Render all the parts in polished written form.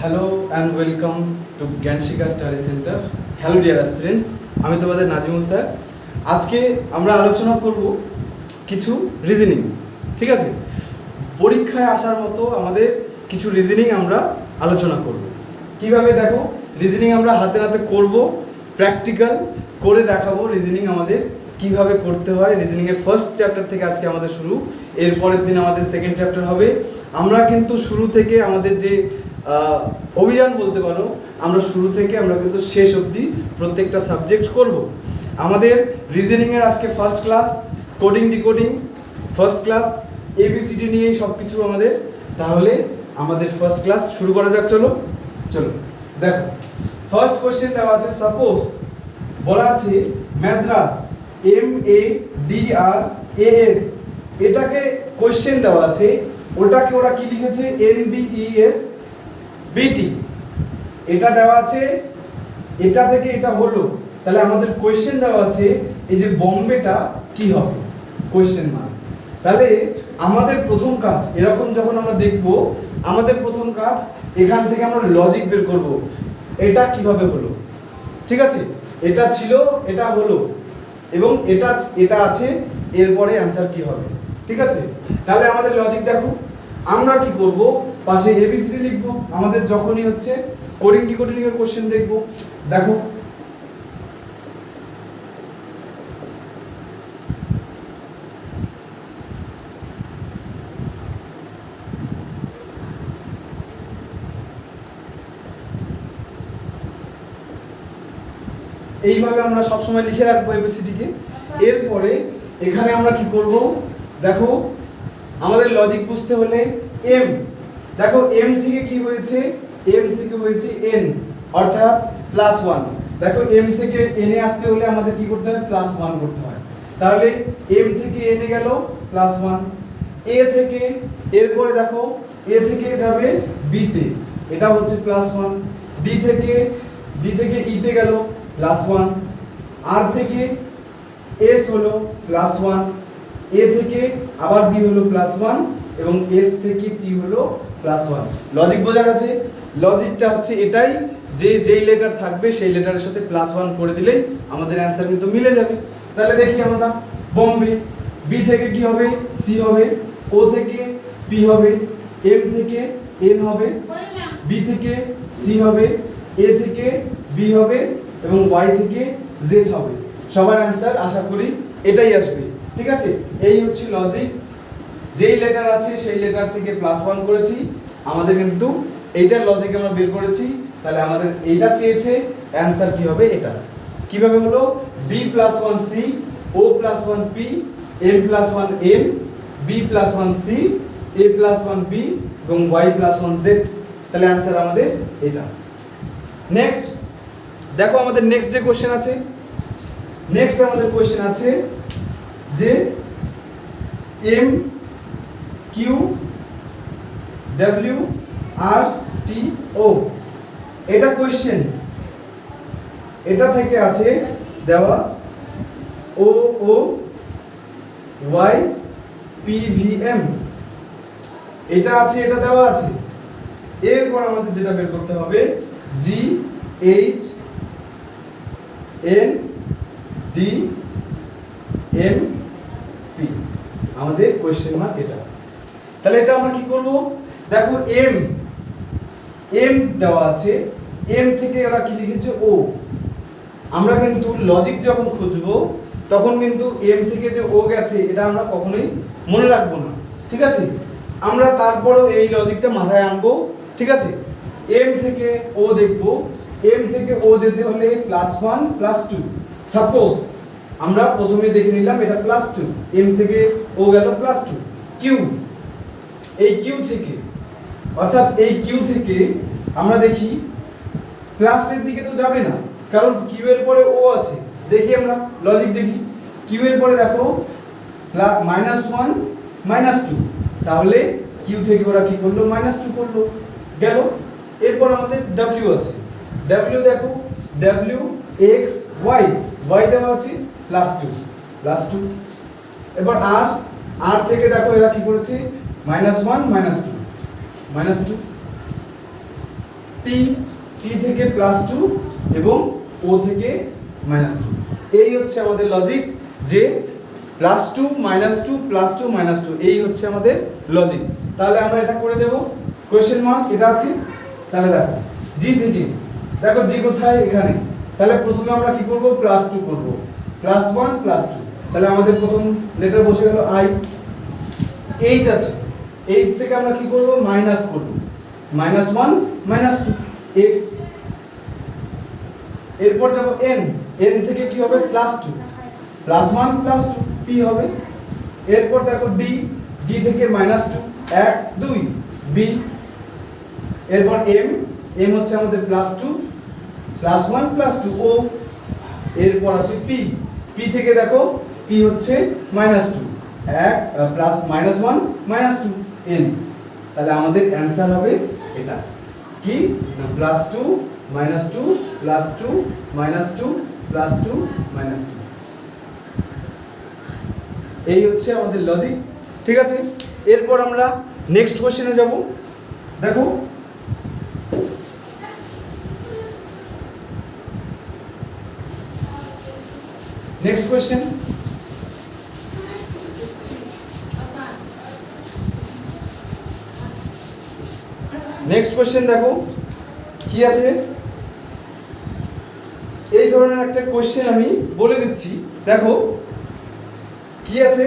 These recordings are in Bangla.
Hello and welcome to Gyanshika study centre. Hello dear aspirants, আমি তোমাদের নাজিমুল স্যার। আজকে আমরা আলোচনা করব কিছু রিজনিং। ঠিক আছে, পরীক্ষায় আসার মতো আমাদের কিছু রিজনিং আমরা আলোচনা করব। কিভাবে দেখো, রিজনিং আমরা হাতে হাতে করব, প্র্যাকটিক্যাল করে দেখাবো রিজনিং আমাদের কিভাবে করতে হয়। রিজনিংয়ের ফার্স্ট চ্যাপ্টার থেকে আজকে আমাদের শুরু, এর পরের দিন আমাদের সেকেন্ড চ্যাপ্টার হবে। আমরা কিন্তু শুরু থেকে আমাদের যে অভিযান বলতে পারো, আমরা শুরু থেকে আমরা কিন্তু শেষ অবধি প্রত্যেকটা সাবজেক্ট করব। আমাদের রিজনিংয়ের আজকে first class, coding decoding first class, A B C D নিয়েই সব কিছু আমাদের। তাহলে আমাদের ফার্স্ট ক্লাস শুরু করা যাক। চলো চলো দেখো, ফার্স্ট কোয়েশ্চেন দেওয়া আছে। সাপোজ বলা আছে মাদ্রাস, MADRAS, এটাকে কোয়েশ্চেন দেওয়া আছে, ওটাকে ওরা কি লিখেছে NBES BT, এটা দেওয়া আছে, এটা থেকে এটা হলো। তাহলে আমাদের কোয়েশ্চেন দেওয়া আছে এই যে বম্বেটা কি হবে, কোয়েশ্চেন মার্ক। তাহলে আমাদের প্রথম কাজ, এরকম যখন আমরা দেখব, আমাদের প্রথম কাজ এখান থেকে আমরা লজিক বের করব, এটা কিভাবে হলো। ঠিক আছে, এটা ছিল, এটা হলো, এবং এটা আছে, এরপরে অ্যান্সার কি হবে। ঠিক আছে, তাহলে আমাদের লজিক দেখো, আমরা কি করব, পাশে এবিসিডি লিখব। আমাদের যখনই হচ্ছে কোডিং ডিকোডিং এর কোশ্চেন দেখব, দেখো এইভাবে আমরা সবসময় লিখে রাখবো এবিসিডিকে। এরপরে এখানে আমরা কি করব, দেখো আমাদের লজিক বুঝতে হলে এম, দেখো এম থেকে কি হয়েছে, এম থেকে হয়েছে এন, অর্থাৎ +1। দেখো এম থেকে এনে আসতে হলে আমাদের কি করতে হয়, +1 করতে হয়। তাহলে এম থেকে এনে গেল +1, এ থেকে, এরপরে দেখো এ থেকে যাবে বি তে, এটা হচ্ছে +1, ডি থেকে ই তে গেল +1, আর থেকে এস হলো +1, এ থেকে আবার বি হলো +1, এবং এস থেকে টি হলো +1। লজিক বোঝা গেছে? লজিকটা হচ্ছে এটাই যে যেই লেটার থাকবে সেই লেটারের সাথে +1 করে দিলেই আমাদের অ্যান্সার কিন্তু মিলে যাবে। তাহলে দেখি আমরা, বম্বে, বি থেকে কি হবে, সি হবে, ও থেকে পি হবে, এম থেকে এন হবে, বি থেকে সি হবে, এ থেকে বি হবে, এবং ওয়াই থেকে জেড হবে। সবার অ্যান্সার আশা করি এটাই আসবে। ঠিক আছে, এই হচ্ছে লজিক। যেই লেটার আছে সেই লেটার থেকে +1 করেছি, আমাদের কিন্তু এইটার লজিক আমরা বের করেছি। তাহলে আমাদের এইটা চেয়েছে, অ্যান্সার কি হবে, এটা কিভাবে হলো, B+1C, O+1P, M+1N, B+1C, A+1B, এবং Y+1Z। তাহলে অ্যান্সার আমাদের এটা। নেক্সট দেখো, আমাদের নেক্সট যে কোশ্চেন আছে, নেক্সট আমাদের কোশ্চেন আছে যে MQWRTO, এটা কোশ্চেন, এটা থেকে আছে দেওয়া OOYPVM, এটা আছে, এটা দেওয়া আছে। এরপর আমাদের যেটা বের করতে হবে GHNDMP, আমাদের কোশ্চেন মার্ক এটা। তাহলে এটা আমরা কি করব, দেখো এম দেওয়া আছে, এম থেকে ওরা কি লিখেছে ও। আমরা কিন্তু লজিক যখন খুঁজবো তখন কিন্তু এম থেকে যে ও গেছে এটা আমরা কখনোই মনে রাখবো না। ঠিক আছে, আমরা তারপরেও এই লজিকটা মাথায় আনবো। ঠিক আছে, এম থেকে ও দেখবো, এম থেকে ও যেতে হলে +1 +2। সাপোজ আমরা প্রথমে দেখে নিলাম এটা +2, এম থেকে ও গেল +2। কিউ, এই কিউ থেকে, অর্থাৎ এই কিউ থেকে আমরা দেখি প্লাসের দিকে তো যাবে না, কারণ কিউ এর পরে ও আছে। দেখি আমরা লজিক দেখি, কিউ এর পরে দেখো -1 -2, তাহলে কিউ থেকে ওরা কি করলো, -2 করলো, গেল। এরপর আমাদের ডাব্লিউ আছে, ডাব্লিউ দেখো, WXY, ওয়াই দেওয়া আছে +2। এবার আর থেকে দেখো এরা কি করেছে, -1 -2, টি, টি থেকে +2 এবং ও থেকে -2। এই হচ্ছে আমাদের লজিক, যে +2 -2 +2 -2, এই হচ্ছে আমাদের লজিক। তাহলে আমরা এটা করে দেব, কোয়েশ্চেন মার্ক এটা আছে। তাহলে দেখো জি থেকে, দেখো জি কোথায়, এখানে। তাহলে প্রথমে আমরা কি করব, +2 করব, +1 +2। তাহলে আমাদের প্রথম লেটার বসে গেল আই। এইচ আছে, এইচ থেকে আমরা কি করব, মাইনাস করব, -1 -2 এফ। এরপর যাব এন, এন থেকে কি হবে, +2 +1 +2 পি হবে। এরপর দেখো ডি, ডি থেকে -2 1 2 বি। এরপর এম, এম হচ্ছে আমাদের +2 +1 +2 ও। এরপর আছে পি, পি থেকে দেখো পি হচ্ছে -2 1 +-1 -2 এন। তাহলে আমাদের অ্যানসার হবে এটা কি, না +2 -2 +2 -2 +2 -2। এই হচ্ছে আমাদের লজিক, ঠিক আছে। এরপর আমরা নেক্সট কোশ্চেনে যাব। দেখো নেক্সট কোশ্চেন, নেক্সট কোশ্চেন দেখো কি আছে। এই ধরনের একটা কোশ্চেন আমি বলে দিচ্ছি, দেখো কি আছে,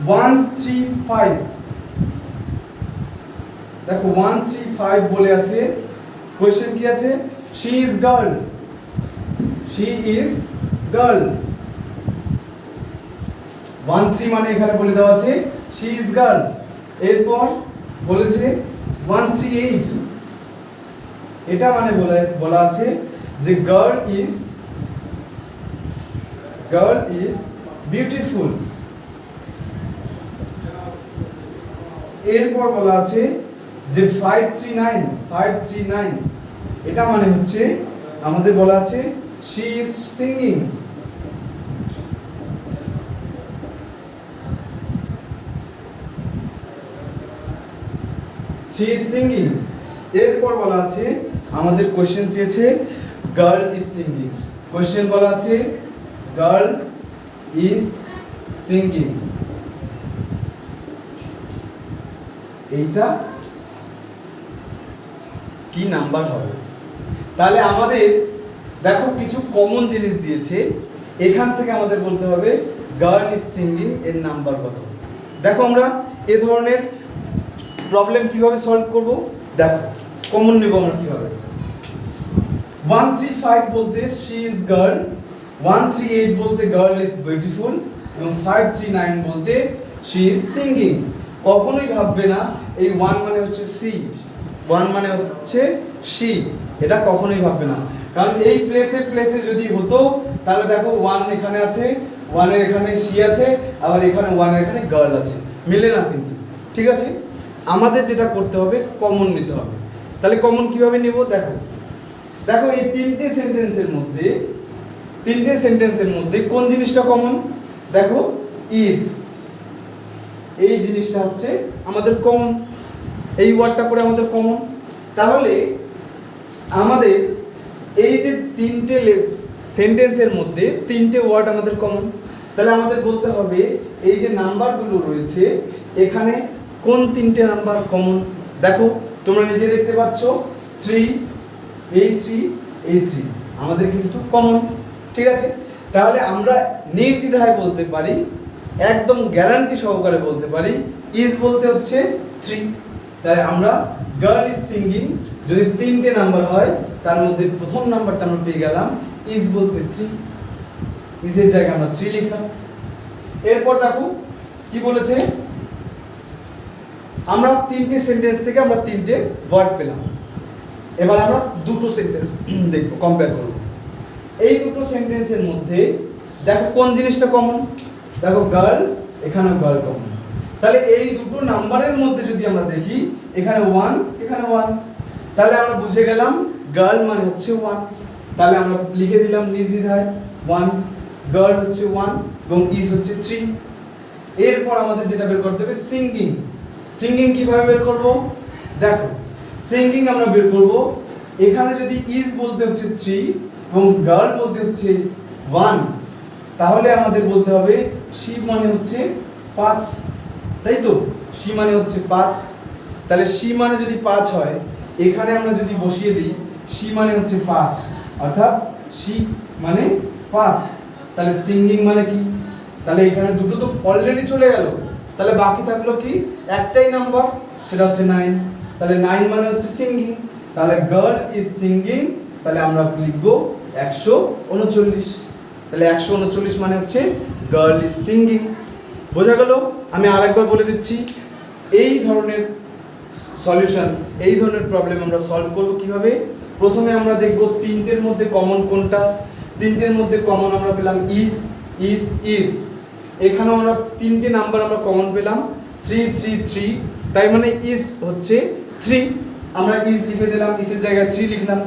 135, দেখো 135 বলে আছে। কোশ্চেন কি আছে, she is girl, she is girl. 13 মানে এখানে বলে দেওয়া আছে শি ইজ গার্ল। এরপর বলেছে 138, এটা মানে বলা আছে যে গার্ল ইজ বিউটিফুল। এরপর বলা আছে যে 539, এটা মানে হচ্ছে আমাদের বলা আছে she is singing. She is singing. এরপর বলা আছে আমাদের কোশ্চেন চেয়েছে গার্ল ইজ সিঙ্গিং, কোশ্চেন বলা আছে গার্ল ইজ সিঙ্গিং। এইটা কি নাম্বার হবে? তাহলে আমাদের দেখো কিছু কমন জিনিস দিয়েছে, এখান থেকে আমাদের বলতে হবে গার্ল ইজ সিঙ্গিং এর নাম্বার কত। দেখো আমরা এ ধরনের প্রবলেম কিভাবে সলভ করব, দেখো কমন নেব আমরা কিভাবে। 135 বলতে শি ইজ গার্ল, 138 বলতে গার্ল ইজ বিউটিফুল এবং 539 বলতে শি ইজ সিঙ্গিং। কখনোই ভাববে না এই 1 মানে হচ্ছে সি, 1 মানে হচ্ছে শি, এটা কখনোই ভাববে না। কারণ এই প্লেসে যদি হতো তাহলে দেখো 1 এখানে আছে, 1 এর এখানে শি আছে, আবার এখানে 1 এর এখানে গার্ল আছে, মিলে না কিন্তু, ঠিক আছে। আমাদের যেটা করতে হবে কমন নিতে হবে। তাহলে কমন কিভাবে নেব, দেখো দেখো এই তিনটে সেন্টেন্সের মধ্যে কোন জিনিসটা কমন, দেখো ইজ, এই জিনিসটা হচ্ছে আমাদের কমন, এই ওয়ার্ডটা করে আমাদের কমন। তাহলে আমাদের এই যে তিনটে সেন্টেন্সের মধ্যে তিনটে ওয়ার্ড আমাদের কমন, তাহলে আমাদের বলতে হবে এই যে নাম্বারগুলো রয়েছে এখানে কোন তিনটে নাম্বার কমন। দেখো তোমরা নিজে দেখতে পাচ্ছ 3 এই 3 আমাদের কিন্তু কমন, ঠিক আছে। তাহলে আমরা নির্দ্বিধায় বলতে পারি, একদম গ্যারান্টি সহকারে বলতে পারি ইজ বলতে হচ্ছে 3। তাই আমরা গার্ল ইজ সিঙ্গিং যদি তিনটে নাম্বার হয় তার মধ্যে প্রথম নাম্বারটা আমরা পেয়ে গেলাম ইজ বলতে 3, ইজের জায়গায় আমরা 3 লিখলাম। এরপর দেখো কি বলেছে, আমরা তিনটে সেন্টেন্স থেকে আমরা তিনটে ওয়ার্ড পেলাম। এবার আমরা দুটো সেন্টেন্স দেখব, কম্পেয়ার করব। এই দুটো সেন্টেন্সের মধ্যে দেখো কোন জিনিসটা কমন, দেখো গার্ল, এখানেও গার্ল কমন। তাহলে এই দুটো নাম্বারের মধ্যে যদি আমরা দেখি এখানে 1 এখানে 1, তাহলে আমরা বুঝে গেলাম গার্ল মানে হচ্ছে 1। তাহলে আমরা লিখে দিলাম নির্দ্বিধায় 1, গার্ল হচ্ছে 1 এবং ইজ হচ্ছে 3। এরপর আমাদের যেটা বের করতে হবে সিঙ্গিং। সিঙ্গিং কিভাবে বের করব, দেখো সিঙ্গিং আমরা বের করব। এখানে যদি ইজ বলতে হচ্ছে 3 এবং গার্ল বলতে হচ্ছে 1, তাহলে আমাদের বলতে হবে শি মানে হচ্ছে 5, তাই তো? শি মানে হচ্ছে 5, তাহলে শি মানে যদি 5 হয়, এখানে আমরা যদি বসিয়ে দিই শি মানে হচ্ছে 5, অর্থাৎ শি মানে 5, তাহলে সিঙ্গিং মানে কি? তাহলে এখানে দুটো তো অলরেডি চলে গেল, তাহলে বাকি থাকলো কি একটাই নাম্বার, সেটা হচ্ছে 9, তাহলে 9 মানে হচ্ছে সিঙ্গিং, তাহলে গার্ল ইজ সিঙ্গিং, তাহলে আমরা লিখব 139, তাহলে 139 মানে হচ্ছে গার্ল ইজ সিঙ্গিং। বোঝা গেল? আমি আরেকবার বলে দিচ্ছি, এই ধরনের সলিউশন, এই ধরনের প্রবলেম আমরা সলভ করব কিভাবে। প্রথমে আমরা দেখব তিনটের মধ্যে কমন কোনটা। তিনটের মধ্যে কমন আমরা পেলাম ইজ, ইজ, ইজ। এখানেও আমরা তিনটে নাম্বার আমরা কমন পেলাম 3 3 3, তাই মানে ইজ হচ্ছে 3, আমরা ইজ লিখে দিলাম, ইজের জায়গায় 3 লিখলাম।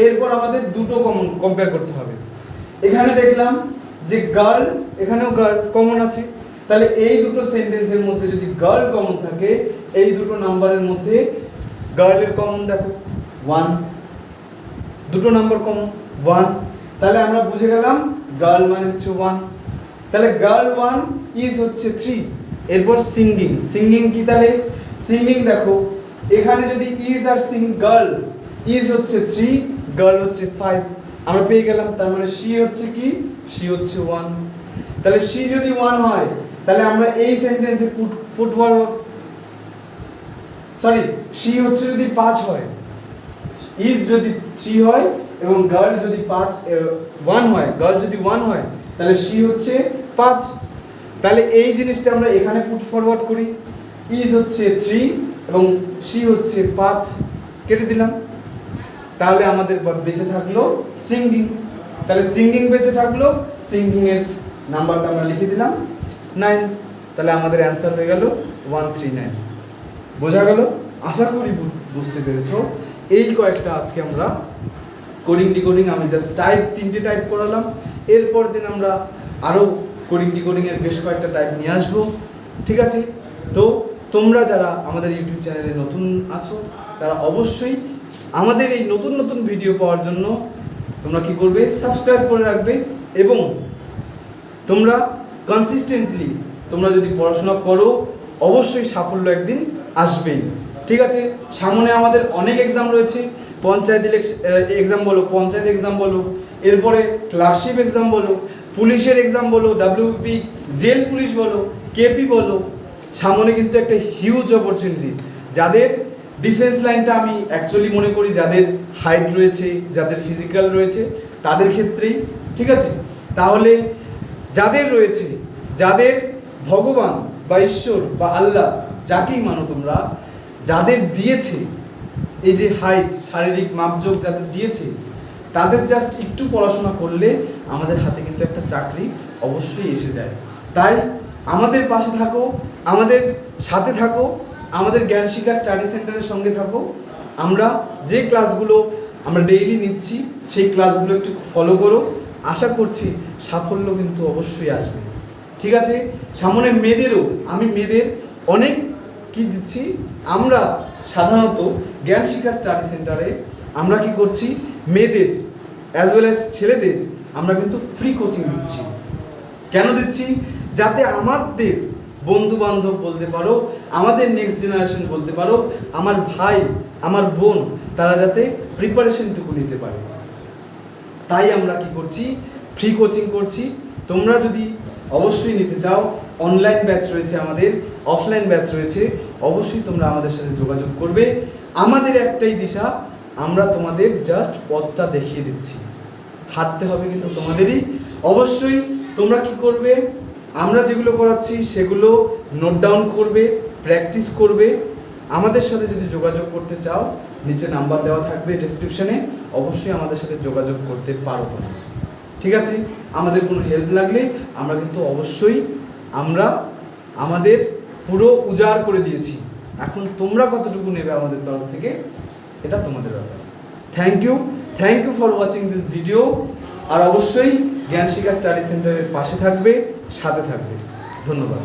এরপর আমাদের দুটো কমন কম্পেয়ার করতে হবে। এখানে দেখলাম যে গার্ল, এখানেও গার্ল কমন আছে, তাহলে এই দুটো সেন্টেন্সের মধ্যে যদি গার্ল কমন থাকে, এই দুটো নাম্বারের মধ্যে গার্লের কমন দেখো 1, দুটো নাম্বার কমন 1, তাহলে আমরা বুঝে গেলাম গার্ল মানে হচ্ছে 1, তাহলে গার্ল 1, ইজ হচ্ছে 3। এরপর সিঙ্গিং, সিঙ্গিং কি? তাহলে সিঙ্গিং দেখো, এখানে যদি ইজ আর সিং, গার্ল ইজ হচ্ছে 3, গার্ল হচ্ছে 5, আমরা পেয়ে গেলাম। তার মানে শি হচ্ছে কি? শি হচ্ছে 1, তাহলে শি যদি 1 হয়, তাহলে আমরা এই সেন্টেন্সে পুট ফরওয়ার্ড, সরি, শি হচ্ছে যদি 5 হয়, ইজ যদি 3 হয় এবং গার্ল যদি 1 হয়, গার্ল যদি 1 হয়, তাহলে শি হচ্ছে 5, তাহলে এই জিনিসটা আমরা এখানে পুট ফরওয়ার্ড করি। ইজ হচ্ছে 3 এবং শি হচ্ছে 5, কেটে দিলাম, তাহলে আমাদের বেঁচে থাকলো সিঙ্গিং। তাহলে সিঙ্গিং বেঁচে থাকলো, সিঙ্গিং এর নাম্বারটা আমরা লিখে দিলাম 9, তাহলে আমাদের অ্যান্সার হয়ে গেল 139। বোঝা গেল? আশা করি বুঝতে পেরেছো। এই কয়েকটা আজকে আমরা কোডিং ডিকোডিং, আমি জাস্ট তিনটে টাইপ করালাম, এরপর দিন আমরা আরও কোডিং ডিকোডিং এর বেশ কয়েকটা টাইপ নিয়ে আসবো। ঠিক আছে? তো তোমরা যারা আমাদের ইউটিউব চ্যানেলে নতুন আছো, তারা অবশ্যই আমাদের এই নতুন নতুন ভিডিও পাওয়ার জন্য তোমরা কি করবে? সাবস্ক্রাইব করে রাখবে, এবং তোমরা কনসিস্টেন্টলি তোমরা যদি পড়াশোনা করো, অবশ্যই সাফল্য একদিন আসবেই। ঠিক আছে? সামনে আমাদের অনেক এক্সাম রয়েছে, পঞ্চায়েত এক্সাম বলো, পঞ্চায়েত এক্সাম বলো, এরপরে ক্লার্কশিপ এক্সাম বলো, পুলিশের এক্সাম বলো, ডাব্লিউপি, জেল পুলিশ বলো, কেপি বলো, সামনে কিন্তু একটা হিউজ অপরচুনিটি। যাদের ডিফেন্স লাইনটা আমি অ্যাকচুয়ালি মনে করি যাদের হাইট রয়েছে, যাদের ফিজিক্যাল রয়েছে, তাদের ক্ষেত্রেই। ঠিক আছে? তাহলে যাদের রয়েছে, যাদের ভগবান বা ঈশ্বর বা আল্লাহ, যাকেই মানো তোমরা, যাদের দিয়েছে এই যে হাইট, শারীরিক মাপজোক যাদের দিয়েছে, তাদের জাস্ট একটু পড়াশোনা করলে আমাদের হাতে কিন্তু একটা চাকরি অবশ্যই এসে যায়। তাই আমাদের পাশে থাকো, আমাদের সাথে থাকো, আমাদের জ্ঞান শিক্ষা স্টাডি সেন্টারের সঙ্গে থাকো। আমরা যে ক্লাসগুলো আমরা ডেইলি নিচ্ছি, সেই ক্লাসগুলো একটু ফলো করো। আশা করছি সাফল্য কিন্তু অবশ্যই আসবে। ঠিক আছে? সামনে মেয়েদেরও, আমি মেয়েদের অনেক কি দিচ্ছি, আমরা সাধারণত জ্ঞান শিক্ষা স্টাডি সেন্টারে আমরা কি করছি, মেয়েদের অ্যাজ ওয়েল অ্যাজ ছেলেদের আমরা কিন্তু ফ্রি কোচিং দিচ্ছি। কেন দিচ্ছি? যাতে আমাদের বন্ধু বান্ধব বলতে পারো, আমাদের নেক্সট জেনারেশন বলতে পারো, আমার ভাই, আমার বোন, তারা যাতে প্রিপারেশনটুকু নিতে পারে। তাই আমরা কি করছি, ফ্রি কোচিং করছি। তোমরা যদি অবশ্যই নিতে চাও, অনলাইন ব্যাচ রয়েছে আমাদের, অফলাইন ব্যাচ রয়েছে, অবশ্যই তোমরা আমাদের সাথে যোগাযোগ করবে। আমাদের একটাই দিশা, আমরা তোমাদের জাস্ট পথটা দেখিয়ে দিচ্ছি, হাঁটতে হবে কিন্তু তোমাদেরই। অবশ্যই তোমরা কি করবে, আমরা যেগুলো করাচ্ছি সেগুলো নোট ডাউন করবে, প্র্যাকটিস করবে। আমাদের সাথে যদি যোগাযোগ করতে চাও, নিচে নাম্বার দেওয়া থাকবে ডেসক্রিপশনে, অবশ্যই আমাদের সাথে যোগাযোগ করতে পারো তোমরা। ঠিক আছে? আমাদের কোনো হেল্প লাগলে আমরা কিন্তু অবশ্যই আমাদের পুরো উজাড় করে দিয়েছি। এখন তোমরা কতটুকু নেবে আমাদের তরফ থেকে, এটা তোমাদের ব্যাপার। Thank you for watching this video. আর অবশ্যই জ্ঞান শিক্ষা স্টাডি সেন্টারের পাশে থাকবে, সাথে থাকবে। ধন্যবাদ।